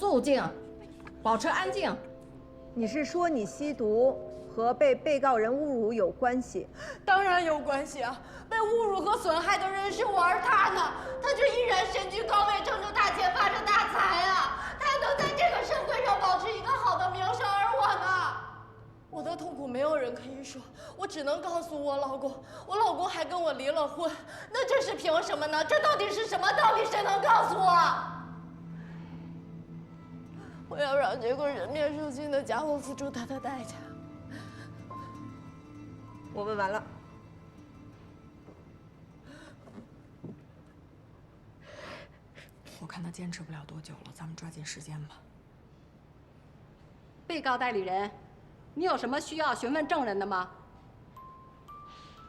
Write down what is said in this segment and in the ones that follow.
肃静，保持安静。你是说你吸毒和被告人侮辱有关系？当然有关系啊！被侮辱和损害的人是我，而他呢，他却依然身居高位，挣着大钱，发着大财啊！他能在这个社会上保持一个好的名声，而我呢？我的痛苦没有人可以说，我只能告诉我老公，我老公还跟我离了婚，那这是凭什么呢？这到底是什么道理？谁能告诉我？我要让这个人面兽心的家伙付出他的代价。我问完了。我看他坚持不了多久了，咱们抓紧时间吧。被告代理人，你有什么需要询问证人的吗？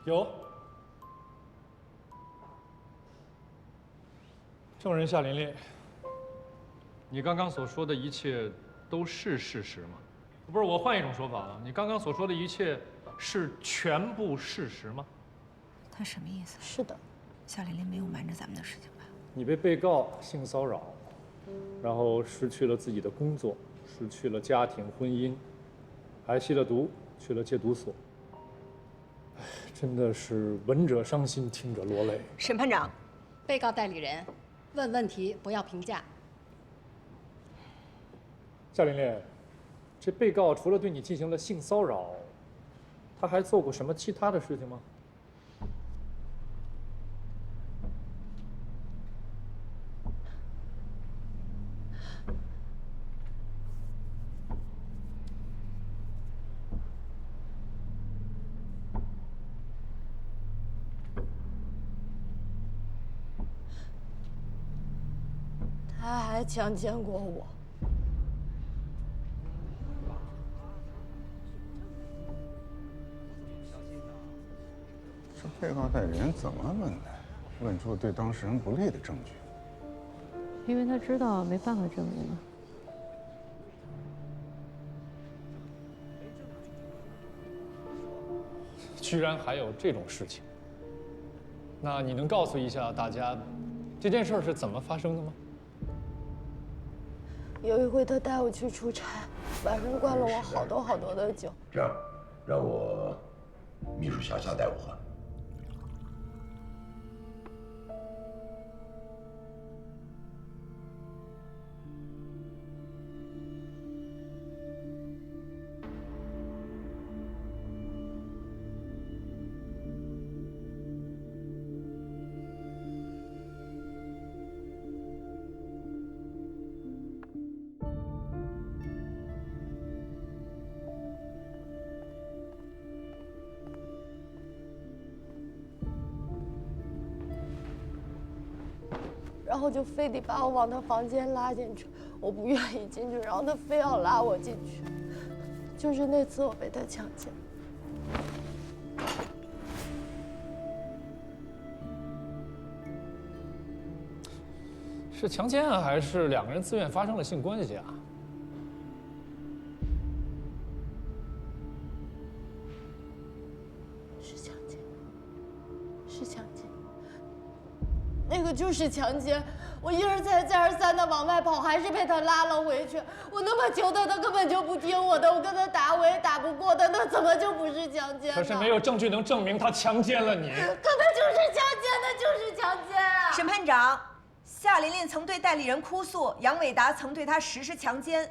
有。证人夏琳琳，你刚刚所说的一切都是事实吗？不是，我换一种说法啊，你刚刚所说的一切是全部事实吗？他什么意思？是的，夏琳琳没有瞒着咱们的事情吧？你被被告性骚扰，然后失去了自己的工作，失去了家庭婚姻，还吸了毒，去了戒毒所。哎，真的是闻者伤心，听者落泪。审判长，被告代理人，问问题不要评价。夏琳琳，这被告除了对你进行了性骚扰，他还做过什么其他的事情吗？他还强奸过我。这被告代理人怎么问的？问出对当事人不利的证据。因为他知道没办法证明啊。居然还有这种事情？那你能告诉一下大家，这件事是怎么发生的吗？有一回他带我去出差，晚上灌了我好多好多的酒。这样，让我秘书小夏代我喝。然后就非得把我往他房间拉进去，我不愿意进去，然后他非要拉我进去。就是那次我被他强奸。是强奸啊，还是两个人自愿发生了性关系啊？是强奸，是强奸。那个就是强奸，我一而再再而三的往外跑，还是被他拉了回去。我那么求他，他根本就不听我的，我跟他打我也打不过他，那怎么就不是强奸呢？可是没有证据能证明他强奸了你。可他就是强奸，他就是强奸啊！审判长，夏琳琳曾对代理人哭诉，杨伟达曾对她实施强奸，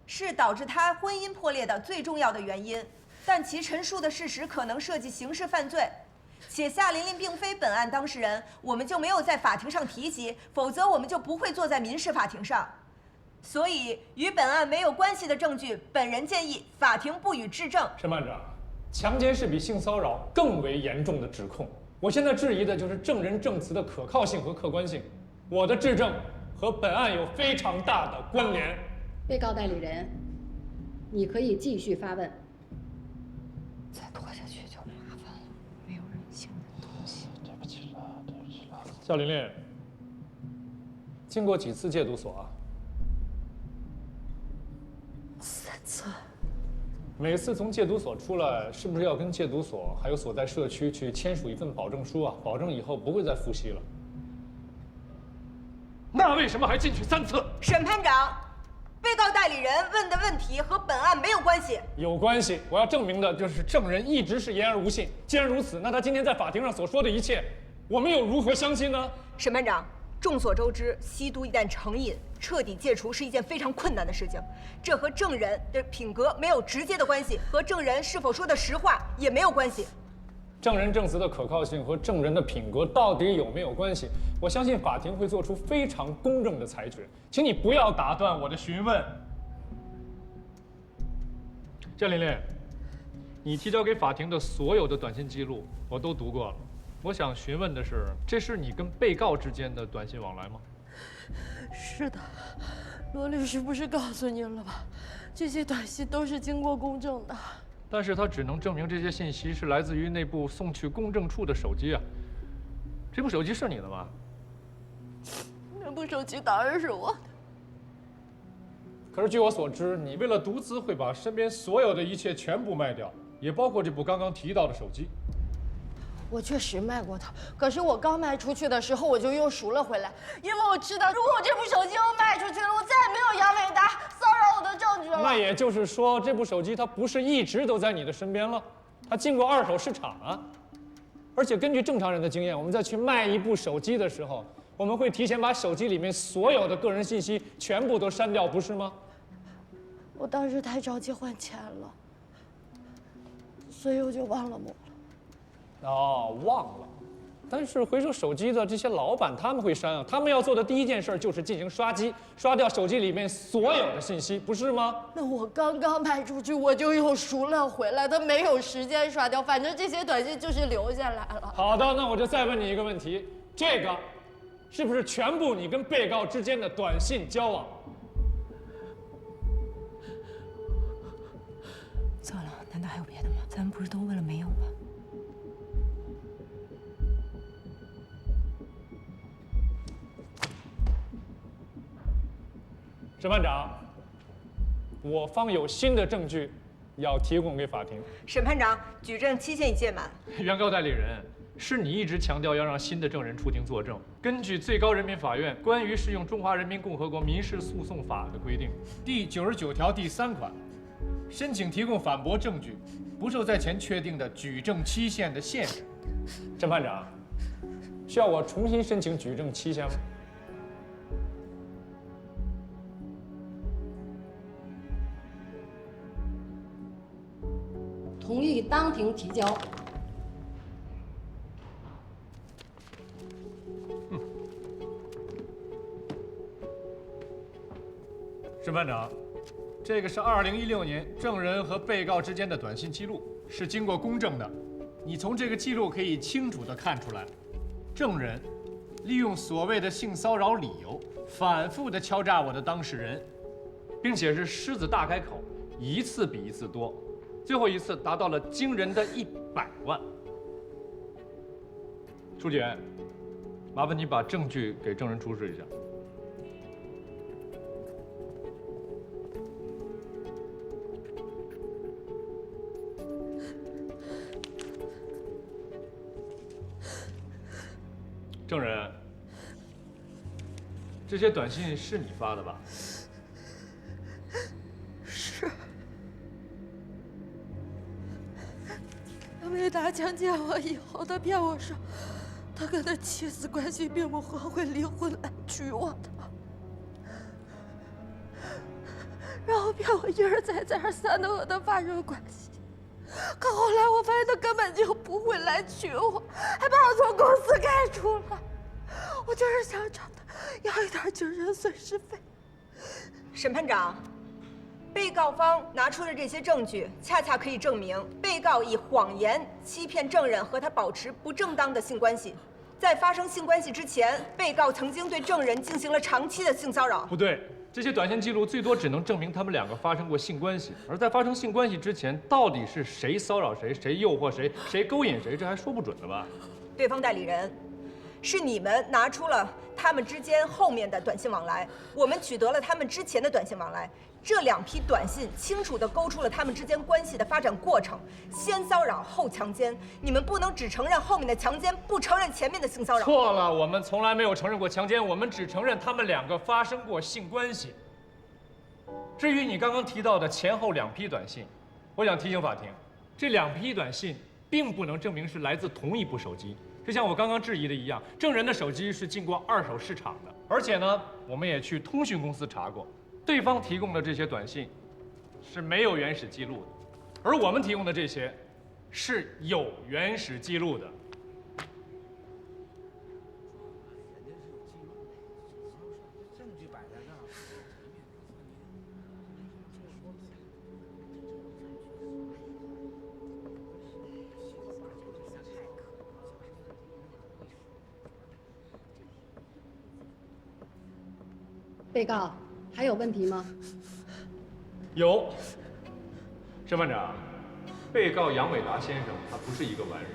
是导致她婚姻破裂的最重要的原因，但其陈述的事实可能涉及刑事犯罪。且夏琳琳并非本案当事人，我们就没有在法庭上提及，否则我们就不会坐在民事法庭上。所以，与本案没有关系的证据，本人建议法庭不予质证。审判长，强奸是比性骚扰更为严重的指控。我现在质疑的就是证人证词的可靠性和客观性。我的质证和本案有非常大的关联。被告代理人，你可以继续发问。再拖下去就麻烦了，没有人性的东西。对不起了，对不起了。夏琳琳，经过几次戒毒所啊？3次。每次从戒毒所出来，是不是要跟戒毒所还有所在社区去签署一份保证书啊？保证以后不会再复吸了。那为什么还进去3次？审判长，被告代理人问的问题和本案没有关系。有关系，我要证明的就是证人一直是言而无信。既然如此，那他今天在法庭上所说的一切，我们又如何相信呢？审判长，众所周知，吸毒一旦成瘾，彻底戒除是一件非常困难的事情。这和证人的品格没有直接的关系，和证人是否说的实话也没有关系。证人证词的可靠性和证人的品格到底有没有关系？我相信法庭会做出非常公正的裁决。请你不要打断我的询问。郑琳琳，你提交给法庭的所有的短信记录我都读过了。我想询问的是，这是你跟被告之间的短信往来吗？是的，罗律师不是告诉您了吗？这些短信都是经过公证的。但是它只能证明这些信息是来自于那部送去公证处的手机啊。这部手机是你的吗？那部手机当然是我的。可是据我所知，你为了毒资会把身边所有的一切全部卖掉，也包括这部刚刚提到的手机。我确实卖过它，可是我刚卖出去的时候我就又赎了回来，因为我知道如果我这部手机又卖出去了，我再也没有杨伟达骚扰我的证据了。那也就是说，这部手机它不是一直都在你的身边了，它进过二手市场啊。而且根据正常人的经验，我们在去卖一部手机的时候，我们会提前把手机里面所有的个人信息全部都删掉，不是吗？我当时太着急换钱了，所以我就忘了抹了。哦，忘了。但是回收手机的这些老板他们会删啊，他们要做的第一件事就是进行刷机，刷掉手机里面所有的信息，不是吗？那我刚刚卖出去，我就又赎了回来，他没有时间刷掉，反正这些短信就是留下来了。好的，那我就再问你一个问题，这个是不是全部你跟被告之间的短信交往？糟了，难道还有别的吗？咱们不是都问了没有吗？审判长，我方有新的证据要提供给法庭。审判长，举证期限已届满。原告代理人，是你一直强调要让新的证人出庭作证。根据最高人民法院关于适用中华人民共和国民事诉讼法的规定，第99条第3款，申请提供反驳证据，不受在前确定的举证期限的限制。审判长，需要我重新申请举证期限吗？同意当庭提交。审判长，这个是2016年证人和被告之间的短信记录，是经过公证的。你从这个记录可以清楚地看出来，证人利用所谓的性骚扰理由，反复地敲诈我的当事人，并且是狮子大开口，一次比一次多，最后一次达到了惊人的100万。书记员，麻烦你把证据给证人出示一下。证人，这些短信是你发的吧？是。杨伟达强奸我以后，他骗我说，他跟他妻子关系并不和，会离婚来娶我的，然后骗我一而再再而三的和他发生关系。可后来我发现他根本就不会来娶我，还把我从公司开除了。我就是想找他要一点精神损失费。审判长，被告方拿出的这些证据，恰恰可以证明被告以谎言欺骗证人和他保持不正当的性关系。在发生性关系之前，被告曾经对证人进行了长期的性骚扰。不对。这些短信记录最多只能证明他们2个发生过性关系，而在发生性关系之前，到底是谁骚扰谁，谁诱惑谁，谁勾引谁，这还说不准了吧？对方代理人，是你们拿出了他们之间后面的短信往来，我们取得了他们之前的短信往来。这2批短信清楚地勾出了他们之间关系的发展过程，先骚扰后强奸。你们不能只承认后面的强奸，不承认前面的性骚扰。错了，我们从来没有承认过强奸，我们只承认他们2个发生过性关系。至于你刚刚提到的前后2批短信，我想提醒法庭，这2批短信并不能证明是来自同一部手机。就像我刚刚质疑的一样，证人的手机是经过2手市场的，而且呢，我们也去通讯公司查过，对方提供的这些短信是没有原始记录的，而我们提供的这些是有原始记录的。被告还有问题吗？有。审判长，被告杨伟达先生他不是一个完人，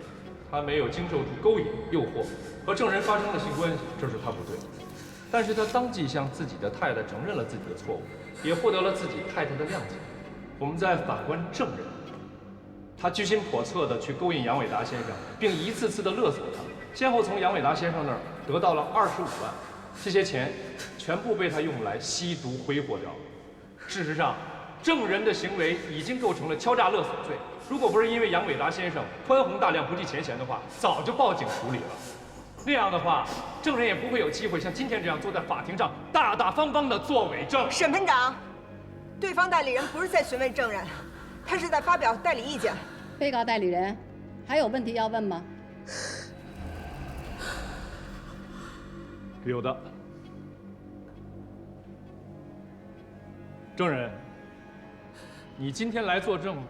他没有经受住勾引、诱惑，和证人发生了性关系，这是他不对。但是他当即向自己的太太承认了自己的错误，也获得了自己太太的谅解。我们再反观证人，他居心叵测地去勾引杨伟达先生，并一次次地勒索他，先后从杨伟达先生那儿得到了25万，这些钱全部被他用来吸毒挥霍掉了。事实上，证人的行为已经构成了敲诈勒索罪。如果不是因为杨伟达先生宽宏大量、不计前嫌的话，早就报警处理了。那样的话，证人也不会有机会像今天这样坐在法庭上大大方方地作伪证。审判长，对方代理人不是在询问证人，他是在发表代理意见。被告代理人还有问题要问吗？有的。证人，你今天来作证，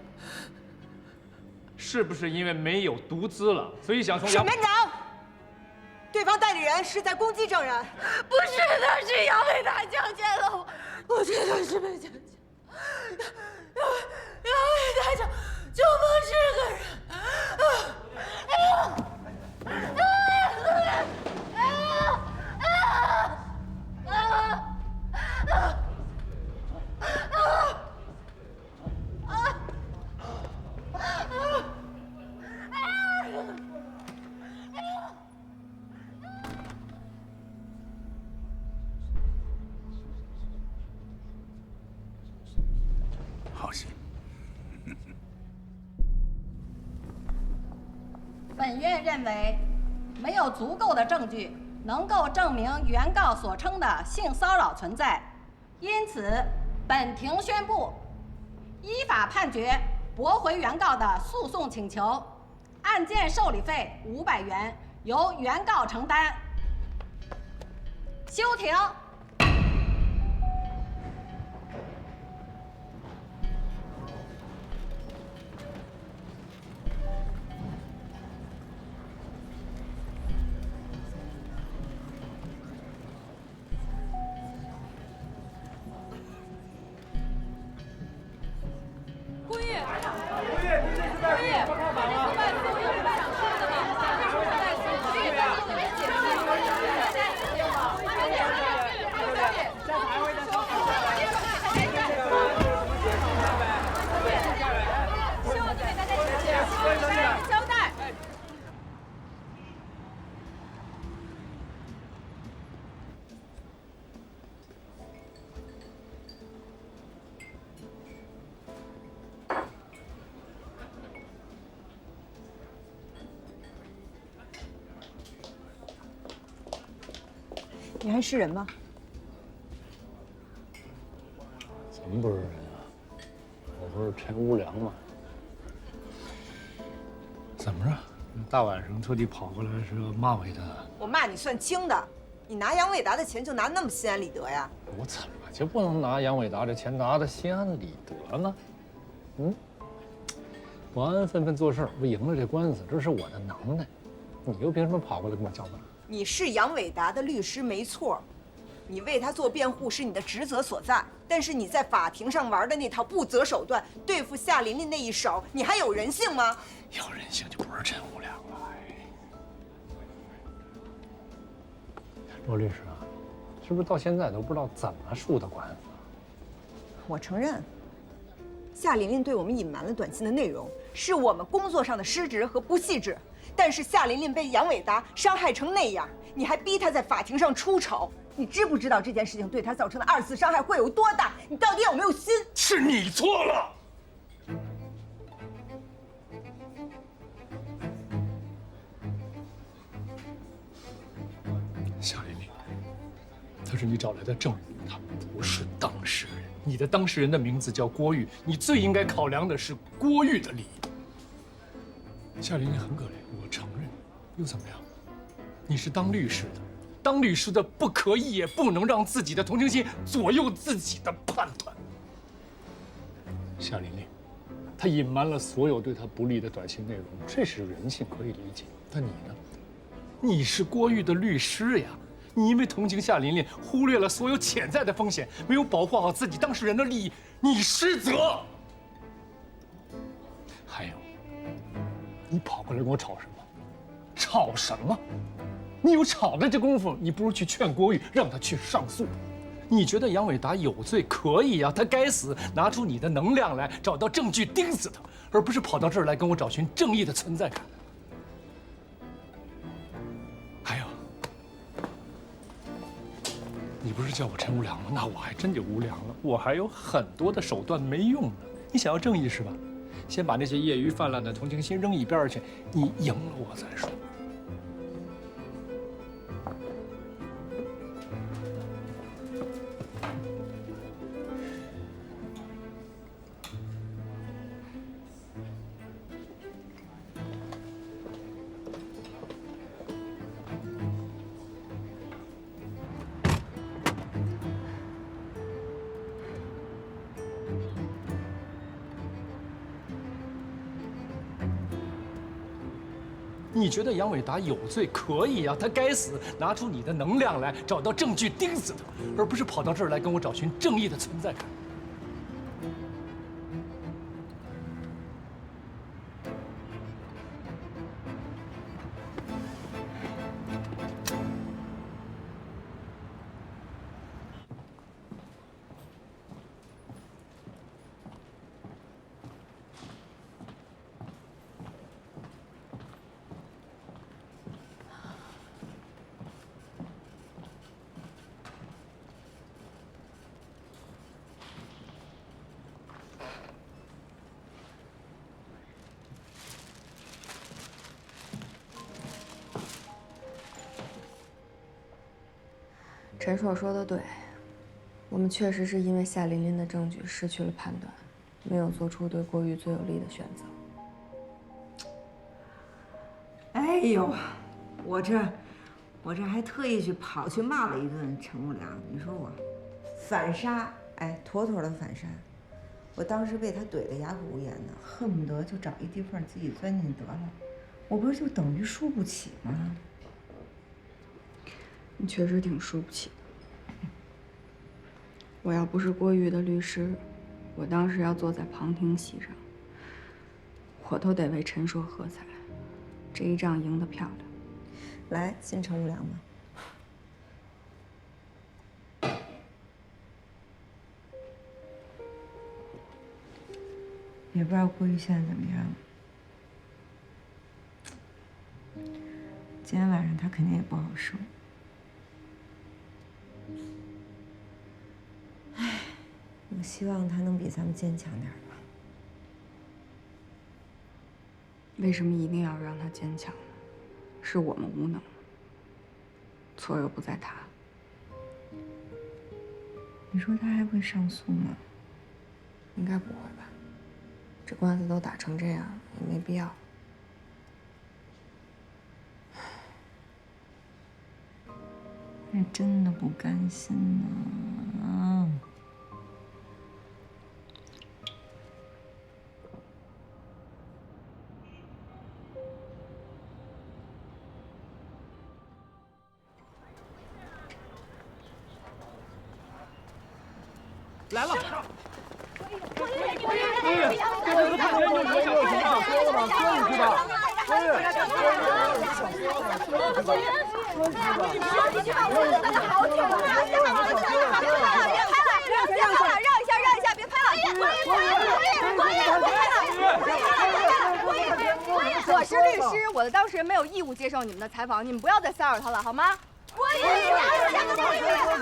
是不是因为没有毒资了，所以想从审判长，对方代理人是在攻击证人。不是的，是杨伟达强奸了我，我绝对是被强奸。杨伟达就不是个人。好戏。本院认为，没有足够的证据能够证明原告所称的性骚扰存在，因此，本庭宣布依法判决驳回原告的诉讼请求，案件受理费500元由原告承担。休庭。你还是人吗？怎么不是人啊？我不是陈无良吗？怎么着？大晚上特地跑过来是要骂我一顿？我骂你算轻的，你拿杨伟达的钱就拿那么心安理得呀？我怎么就不能拿杨伟达这钱拿的心安理得呢？我安安分分做事，我赢了这官司，这是我的能耐。你又凭什么跑过来跟我叫板？你是杨伟达的律师没错，你为他做辩护是你的职责所在。但是你在法庭上玩的那套不择手段对付夏琳琳那一手，你还有人性吗？有人性就不是陈无良了。罗律师啊，是不是到现在都不知道怎么输的官司？我承认，夏琳琳对我们隐瞒了短信的内容，是我们工作上的失职和不细致。但是夏琳琳被杨伟达伤害成那样，你还逼她在法庭上出丑，你知不知道这件事情对她造成的2次伤害会有多大？你到底有没有心？是你错了。夏琳琳，他是你找来的证人，他不是当事人。你的当事人的名字叫郭玉，你最应该考量的是郭玉的利益。夏琳琳很可怜，我承认，又怎么样？你是当律师的，当律师的不可以也不能让自己的同情心左右自己的判断。夏琳琳，他隐瞒了所有对他不利的短信内容，这是人性，可以理解。但你呢？你是郭玉的律师呀，你因为同情夏琳琳，忽略了所有潜在的风险，没有保护好自己当事人的利益，你失责。还有，你跑过来跟我吵什么？吵什么？你有吵的这功夫，你不如去劝郭玉，让他去上诉。你觉得杨伟达有罪可以呀，他该死，拿出你的能量来，找到证据钉死他，而不是跑到这儿来跟我找寻正义的存在感。还有，你不是叫我陈无良吗？那我还真就无良了。我还有很多的手段没用呢。你想要正义是吧？先把那些业余泛滥的同情心扔一边去，你赢了我再说。你觉得杨伟达有罪可以呀，他该死，拿出你的能量来，找到证据钉死他，而不是跑到这儿来跟我找寻正义的存在感。陈硕说的对，我们确实是因为夏琳琳的证据失去了判断，没有做出对郭玉最有利的选择。哎呦，我这还特意跑去骂了一顿陈无良，你说我反杀，哎，妥妥的反杀。我当时被他怼得哑口无言呢，恨不得就找一地缝自己钻进得了。我不是就等于输不起吗？你确实挺输不起的。我要不是郭玉的律师，我当时要坐在旁听席上，我都得为陈硕喝彩。这一仗赢得漂亮。来，进陈无良吧。也不知道郭玉现在怎么样。今天晚上他肯定也不好受。唉，我希望他能比咱们坚强点吧。为什么一定要让他坚强呢？是我们无能，错又不在他。你说他还会上诉吗？应该不会吧？这官司都打成这样，也没必要。是真的不甘心啊！来了！我是律师，实我的当事人没有义务接受你们的采访，你们不要再骚扰他了，好吗？郭宇，你不要下个郭宇，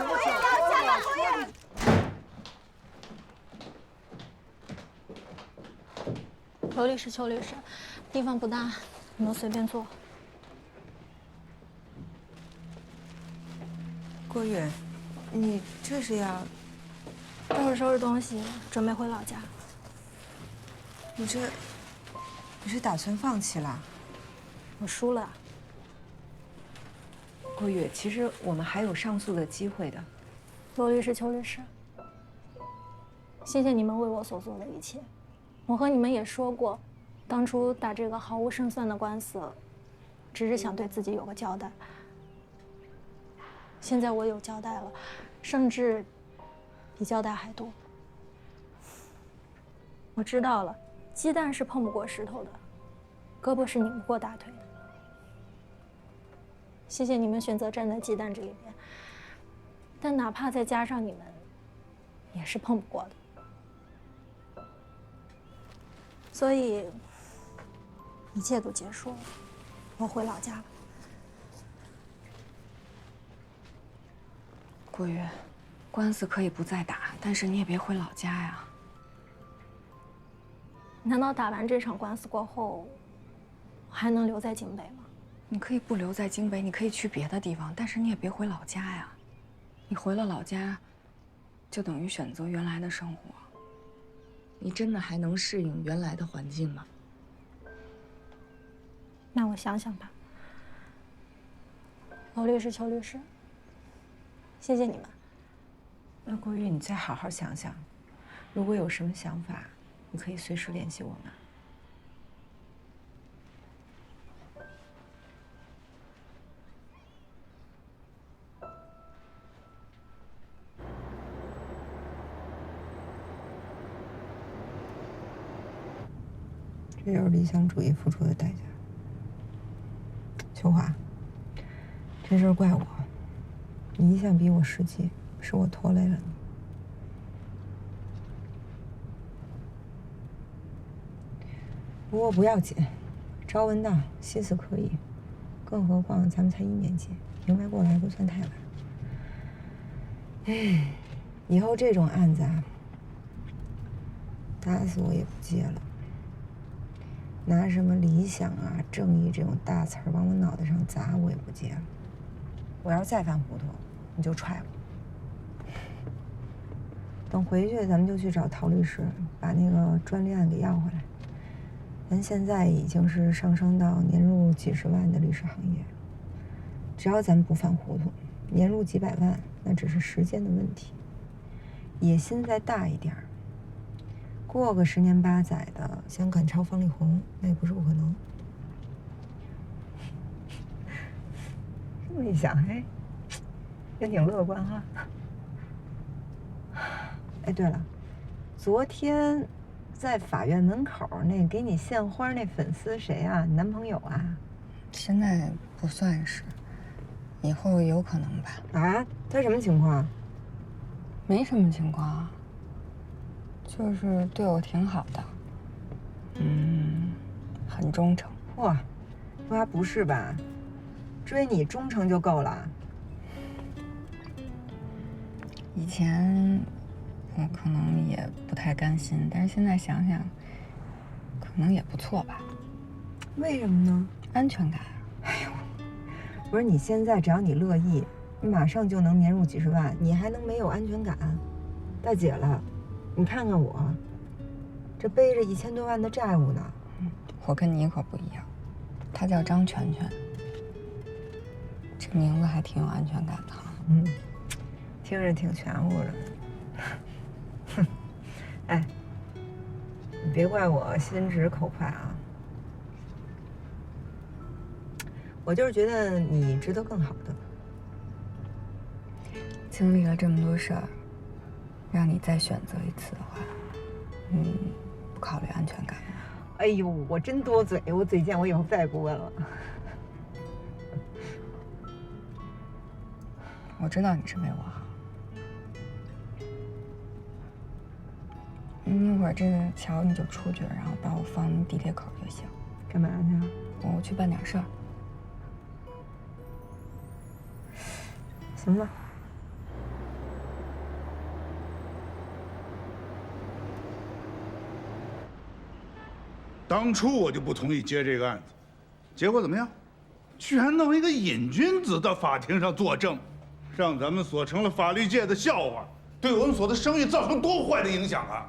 郭宇，下个郭宇。罗律师、邱律师，地方不大，你们随便坐。郭宇，你这是要收拾收拾东西，准备回老家。你是打算放弃了？我输了。郭宇，其实我们还有上诉的机会的。罗律师、邱律师，谢谢你们为我所做的一切。我和你们也说过，当初打这个毫无胜算的官司，只是想对自己有个交代。现在我有交代了，甚至比交代还多。我知道了，鸡蛋是碰不过石头的，胳膊是拧不过大腿的。谢谢你们选择站在鸡蛋这一边，但哪怕再加上你们，也是碰不过的。所以，一切都结束了，我回老家了。郭宇，官司可以不再打，但是你也别回老家呀。难道打完这场官司过后，我还能留在京北吗？你可以不留在京北，你可以去别的地方，但是你也别回老家呀。你回了老家，就等于选择原来的生活。你真的还能适应原来的环境吗？那我想想吧。罗律师、邱律师，谢谢你们。那郭宇，你再好好想想，如果有什么想法，你可以随时联系我们。这就是理想主义付出的代价。秋华，这事儿怪我，你一向比我实际，是我拖累了你。不过不要紧，朝闻道，夕死可以。更何况咱们才1年级，明白过来不算太晚。哎，以后这种案子啊，打死我也不接了。拿什么理想啊、正义这种大词儿往我脑袋上砸，我也不接了。我要是再犯糊涂，你就踹我。等回去，咱们就去找陶律师，把那个专利案给要回来。咱现在已经是上升到年入几十万的律师行业，只要咱们不犯糊涂，年入几百万那只是时间的问题。野心再大一点儿，过个10年8载的，想赶超方力宏，那也不是不可能。这么一想，哎，也挺乐观哈。哎，对了，昨天在法院门口那给你献花那粉丝谁啊？你男朋友啊？现在不算是，以后有可能吧。啊？他什么情况？没什么情况啊。就是对我挺好的，很忠诚。哇，说还不是吧？追你忠诚就够了。以前我可能也不太甘心，但是现在想想，可能也不错吧。为什么呢？安全感。哎呦，不是你现在只要你乐意，你马上就能年入几十万，你还能没有安全感？大姐了。你看看我，这背着1000多万的债务呢。我跟你可不一样，他叫张全全，这名字还挺有安全感的哈。听着挺全乎的。哼，哎，你别怪我心直口快啊，我就是觉得你值得更好的。经历了这么多事儿。让你再选择一次的话，不考虑安全感吗？哎呦，我真多嘴，我嘴贱，我以后再也不问了。我知道你是为我好。一会儿这个桥你就出去，然后把我放地铁口就行。干嘛去啊？我去办点事儿。行吧。当初我就不同意接这个案子，结果怎么样？居然弄一个瘾君子到法庭上作证，让咱们所成了法律界的笑话，对我们所的声誉造成多坏的影响啊！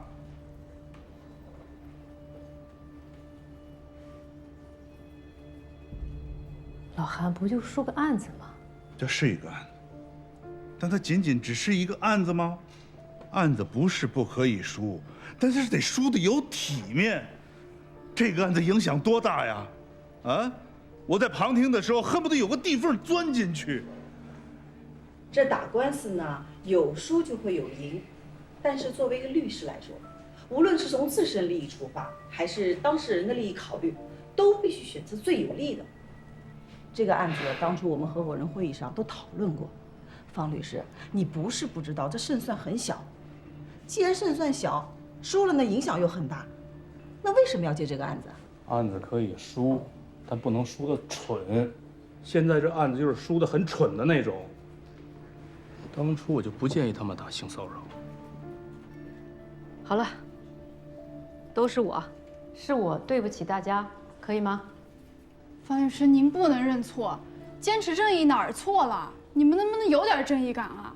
老韩不就说个案子吗？这是一个案子，但它仅仅只是一个案子吗？案子不是不可以输，但是得输的有体面。这个案子影响多大呀？啊！我在旁听的时候，恨不得有个地缝钻进去。这打官司呢，有输就会有赢，但是作为一个律师来说，无论是从自身利益出发，还是当事人的利益考虑，都必须选择最有利的。这个案子当初我们合伙人会议上都讨论过，方律师，你不是不知道这胜算很小，既然胜算小，输了那影响又很大，那为什么要接这个案子啊？案子可以输，但不能输得蠢。现在这案子就是输得很蠢的那种。当初我就不建议他们打性骚扰。好了，都是我对不起大家，可以吗？方律师，您不能认错，坚持正义哪儿错了？你们能不能有点正义感啊？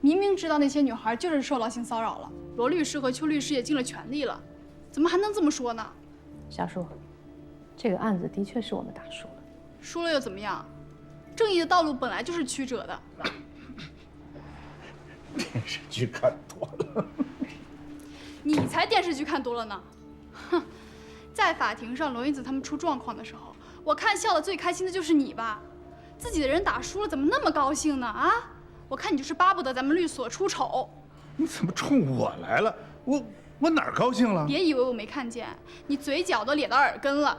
明明知道那些女孩就是受到性骚扰了，罗律师和邱律师也尽了全力了，怎么还能这么说呢？夏叔，这个案子的确是我们打输了。输了又怎么样？正义的道路本来就是曲折的。电视剧看多了。你才电视剧看多了呢。哼，在法庭上罗云子他们出状况的时候，我看笑的最开心的就是你吧？自己的人打输了，怎么那么高兴呢？啊！我看你就是巴不得咱们律所出丑。你怎么冲我来了？我哪儿高兴了？别以为我没看见，你嘴角都咧到耳根了。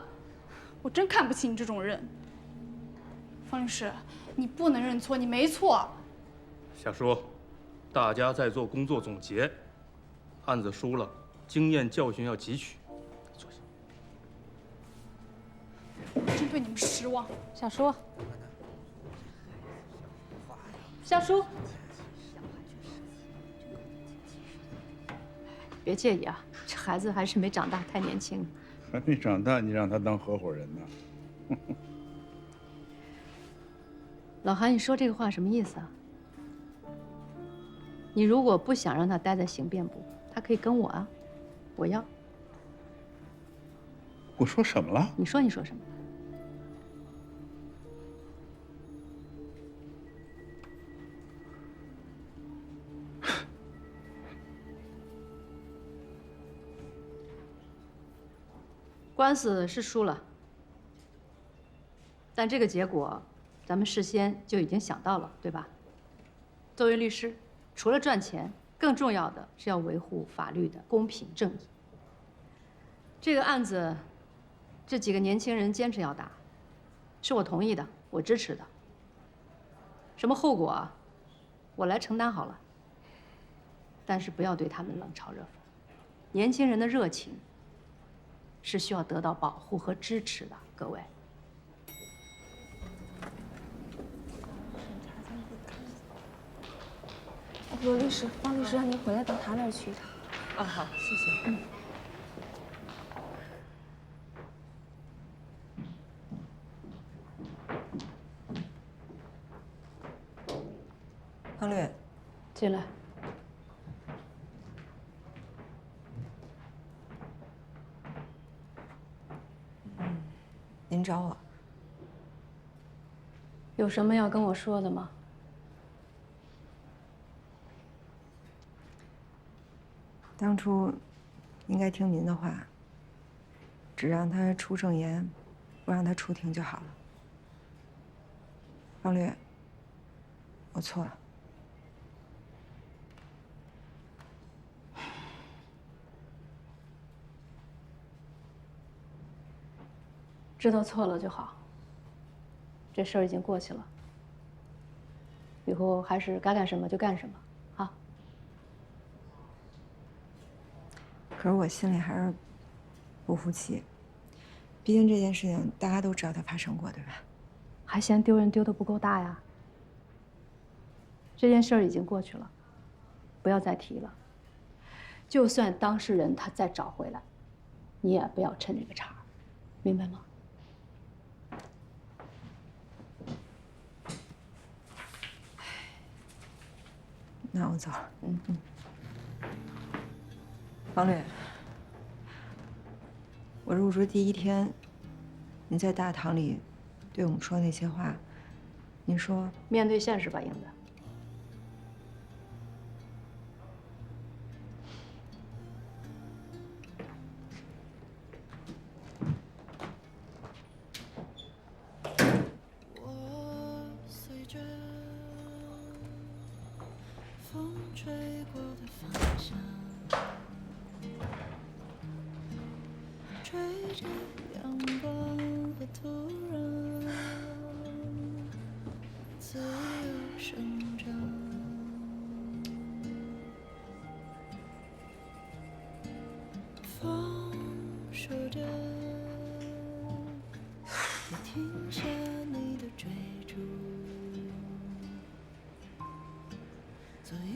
我真看不起你这种人。方律师，你不能认错，你没错。夏叔，大家在做工作总结，案子输了，经验教训要汲取。坐下。真对你们失望。夏叔，夏叔，别介意啊，这孩子还是没长大，太年轻。还没长大，你让他当合伙人呢？老韩，你说这个话什么意思啊？你如果不想让他待在刑辩部，他可以跟我啊，我要。我说什么了？你说什么？官司是输了，但这个结果，咱们事先就已经想到了，对吧？作为律师，除了赚钱，更重要的是要维护法律的公平正义。这个案子，这几个年轻人坚持要打，是我同意的，我支持的。什么后果啊，我来承担好了。但是不要对他们冷嘲热讽，年轻人的热情是需要得到保护和支持的，各位。罗律师、方律师让您回来到他那儿去一趟。啊，好，谢谢。方律，进来。您找我有什么要跟我说的吗？当初应该听您的话，只让他出证言，不让他出庭就好了。方律，我错了。知道错了就好。这事儿已经过去了，以后还是该干什么就干什么，啊。可是我心里还是不服气。毕竟这件事情大家都知道它发生过，对吧？还嫌丢人丢得不够大呀？这件事儿已经过去了，不要再提了。就算当事人他再找回来，你也不要趁这个茬儿，明白吗？那我走了。方略，我入职第1天，你在大堂里对我们说那些话，你说面对现实吧，英子。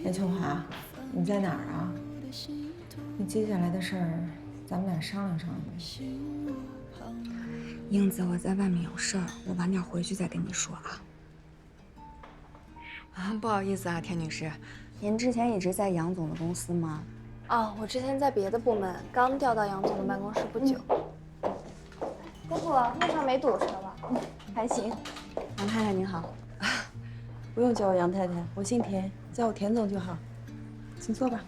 哎，秋华，你在哪儿啊？那接下来的事儿，咱们俩商量商量呗。英子，我在外面有事儿，我晚点回去再跟你说啊。不好意思啊，田女士，您之前一直在杨总的公司吗？哦，我之前在别的部门，刚调到杨总的办公室不久。姑父，路上没堵车吧？还行。杨太太您好。不用叫我杨太太，我姓田，叫我田总就好。请坐吧。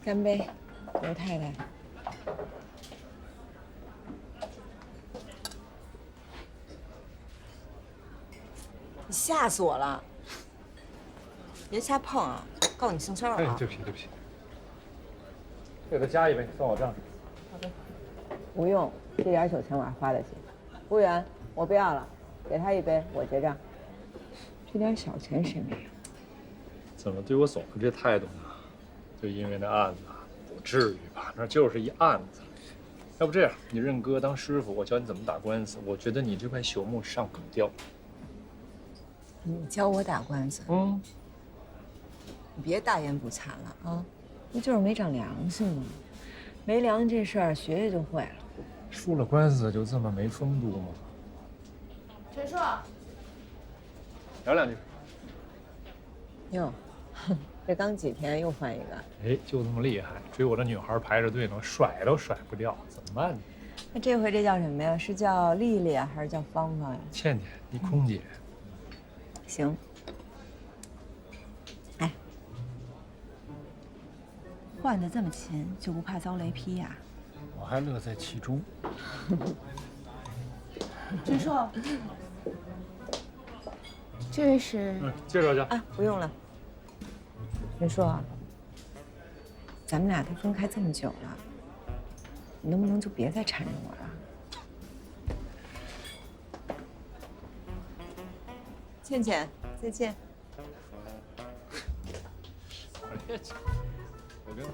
干杯，刘太太。你吓死我了！别瞎碰啊！告诉你性骚扰。哎，对不起，对不起。给他加一杯，算我账上。好的。不用，这点酒钱我还花得起。服务员，我不要了，给他一杯，我结账。这点小钱谁没有？怎么对我总是这态度呢？就因为那案子，不至于吧？那就是一案子。要不这样，你认哥当师傅，我教你怎么打官司。我觉得你这块朽木上可雕。你教我打官司？你别大言不惭了啊！不就是没长良心吗？没良心这事儿学学就会了。输了官司就这么没风度吗？陈硕，聊两句。哟，这刚几天又换一个。哎，就这么厉害，追我的女孩排着队呢，甩都甩不掉，怎么办呢？那这回这叫什么呀？是叫丽丽啊，还是叫芳芳呀？倩倩，你空姐。行。哎，换得这么勤，就不怕遭雷劈呀？我还乐在其中。陈硕，这位是？介绍一下。啊，不用了。陈硕，咱们俩都分开这么久了，你能不能就别再缠着我了？倩倩，再见。我跟他。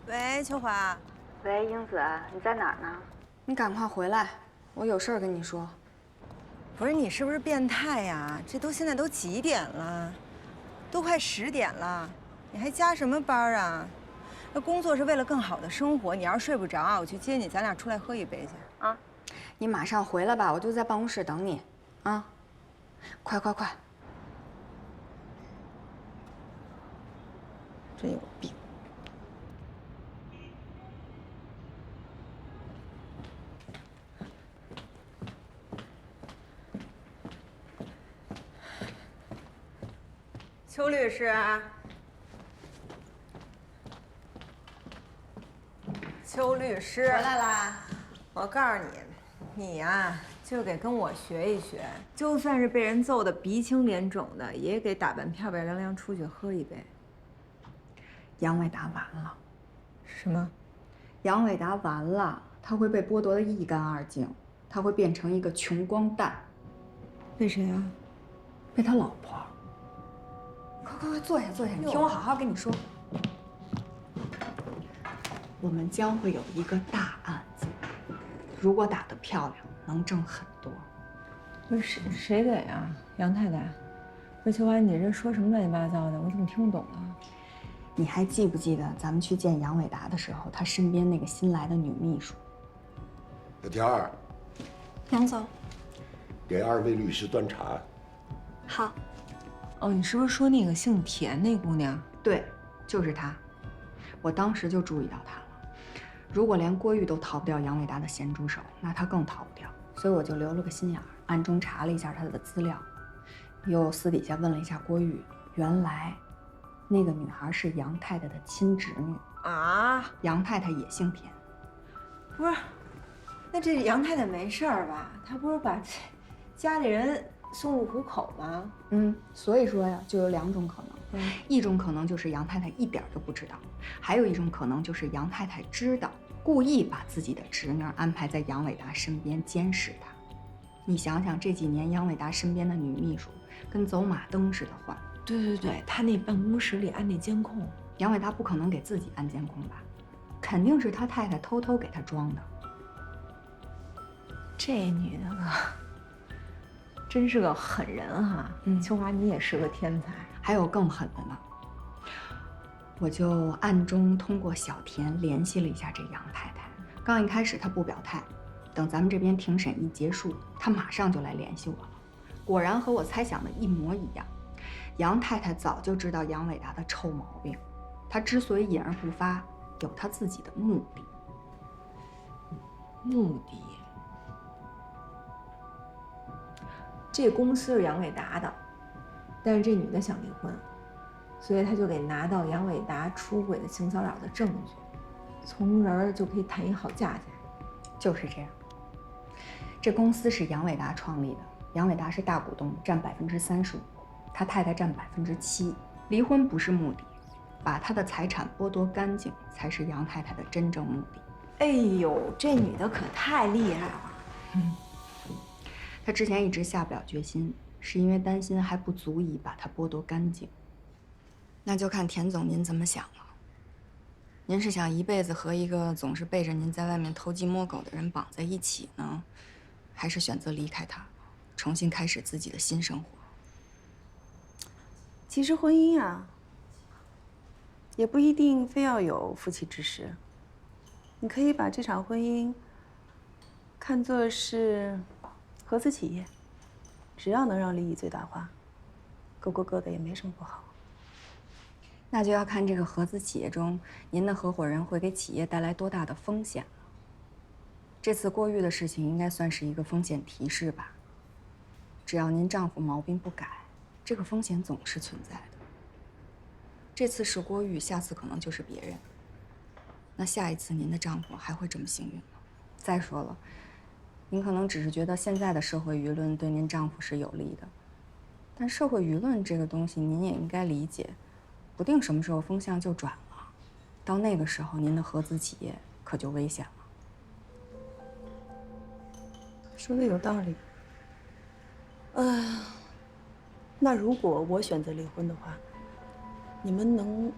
喂，秋华。喂，英子，你在哪儿呢？你赶快回来，我有事儿跟你说。不是你是不是变态呀？现在都几点了，都快10点了，你还加什么班啊？那工作是为了更好的生活，你要是睡不着，我去接你，咱俩出来喝一杯去啊！你马上回来吧，我就在办公室等你，啊！快快快！真有病。邱律师，邱律师回来啦！我告诉你，你呀，就得跟我学一学，就算是被人揍得鼻青脸肿的，也给打扮漂漂亮亮出去喝一杯。杨伟达完了。什么？杨伟达完了，他会被剥夺得一干二净，他会变成一个穷光蛋。被谁啊？被他老婆。快快坐下坐下，你听我好好跟你说。我们将会有一个大案子，如果打得漂亮，能挣很多。不是谁给啊？杨太太。不是秋华，你这说什么乱七八糟的？我怎么听不懂啊？你还记不记得咱们去见杨伟达的时候，他身边那个新来的女秘书？小田儿，杨总，给2位律师端茶。好。哦，你是不是说那个姓田那姑娘？对，就是她。我当时就注意到她了。如果连郭玉都逃不掉杨伟达的咸猪手，那她更逃不掉。所以我就留了个心眼儿，暗中查了一下她的资料，又私底下问了一下郭玉，原来那个女孩是杨太太的亲侄女啊。杨太太也姓田。不是，那这杨太太没事儿吧？她不是把家里人送入虎口吗？所以说呀，就有2种可能。一种可能就是杨太太一点都不知道，还有一种可能就是杨太太知道，故意把自己的侄女安排在杨伟达身边监视他。你想想，这几年杨伟达身边的女秘书跟走马灯似的换。对，他那办公室里安那监控，杨伟达不可能给自己安监控吧？肯定是他太太偷偷给他装的。这女的可真是个狠人哈！秋华，你也是个天才。还有更狠的呢，我就暗中通过小田联系了一下这杨太太。刚一开始她不表态，等咱们这边庭审一结束，她马上就来联系我了。果然和我猜想的一模一样，杨太太早就知道杨伟达的臭毛病，她之所以隐而不发，有她自己的目的。目的？这公司是杨伟达的。但是这女的想离婚，所以他就给拿到杨伟达出轨的性骚扰的证据，从而就可以谈一好价钱。就是这样。这公司是杨伟达创立的，杨伟达是大股东，占35%，他太太占7%。离婚不是目的，把他的财产剥夺干净才是杨太太的真正目的。哎呦，这女的可太厉害了。她之前一直下不了决心，是因为担心还不足以把它剥夺干净。那就看田总您怎么想了。您是想一辈子和一个总是背着您在外面偷鸡摸狗的人绑在一起呢，还是选择离开他，重新开始自己的新生活？其实婚姻啊，也不一定非要有夫妻之实。你可以把这场婚姻看作是合资企业，只要能让利益最大化，各过各的也没什么不好。那就要看这个合资企业中，您的合伙人会给企业带来多大的风险了。这次郭玉的事情应该算是一个风险提示吧。只要您丈夫毛病不改，这个风险总是存在的。这次是郭玉，下次可能就是别人。那下一次您的丈夫还会这么幸运吗？再说了，您可能只是觉得现在的社会舆论对您丈夫是有利的，但社会舆论这个东西，您也应该理解。不定什么时候风向就转了，到那个时候，您的合资企业可就危险了。说的有道理。那如果我选择离婚的话，你们能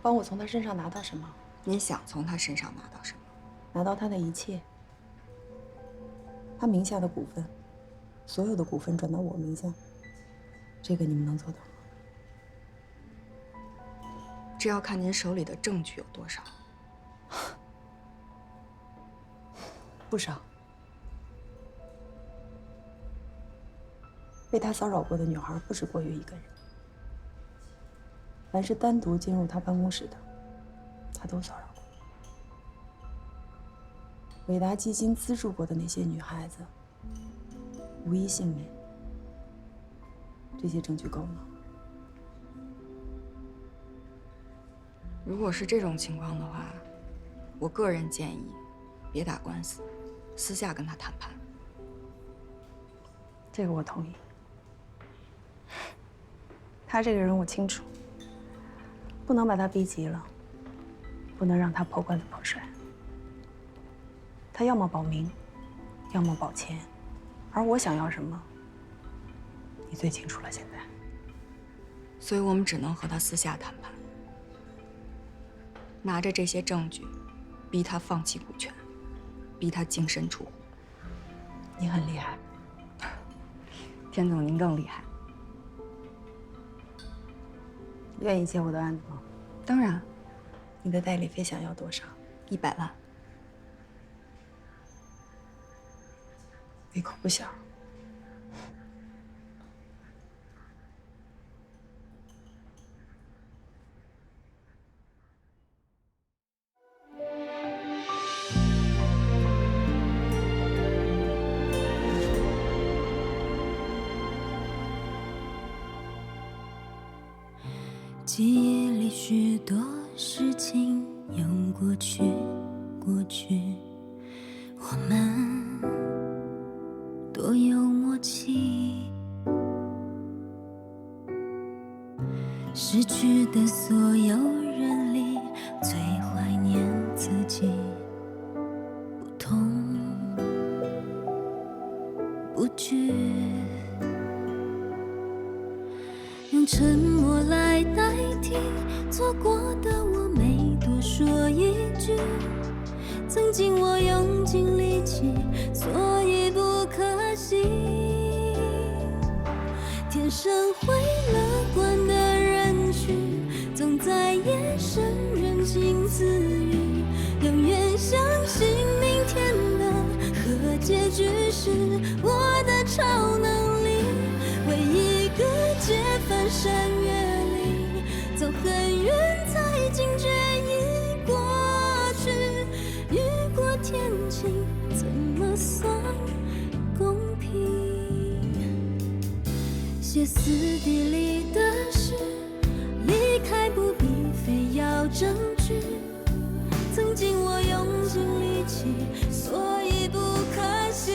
帮我从他身上拿到什么？您想从他身上拿到什么？拿到他的一切，他名下的股份，所有的股份转到我名下，这个你们能做到吗？这要看您手里的证据有多少。不少。被他骚扰过的女孩不止郭月一个人，凡是单独进入他办公室的，他都骚扰过。伟达基金资助过的那些女孩子，无一幸免。这些证据够吗？如果是这种情况的话，我个人建议，别打官司，私下跟他谈判。这个我同意。他这个人我清楚，不能把他逼急了，不能让他破罐子破摔。他要么保名，要么保钱，而我想要什么，你最清楚了。现在，所以我们只能和他私下谈判，拿着这些证据，逼他放弃股权，逼他净身出户。你很厉害，田总，您更厉害。愿意接我的案子吗？当然。你的代理费想要多少？100万。胃口不小。记忆里许多事情又过去，过去，我们多有默契。失去的所有人里，最怀念自己，不痛不惧。用沉默来代替错过的我，没多说一句。曾经我用尽力气，所以不可惜。天生会乐观的人群，总在夜深人静自语，永远相信明天的和结局是我的超能力。为一个解翻山越岭，走很远才惊觉已过去。雨过天晴，怎么算公平？歇斯底里的事，离开不必非要证据。曾经我用尽力气，所以不可惜。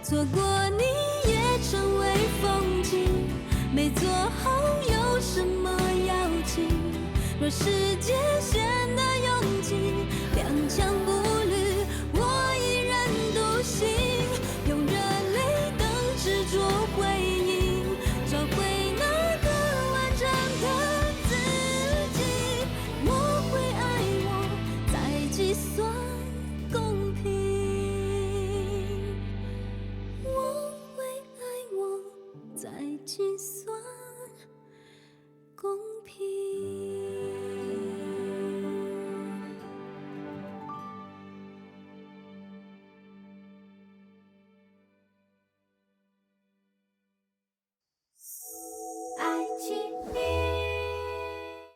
错过你也成为风景，没做好有什么要紧？若世界显得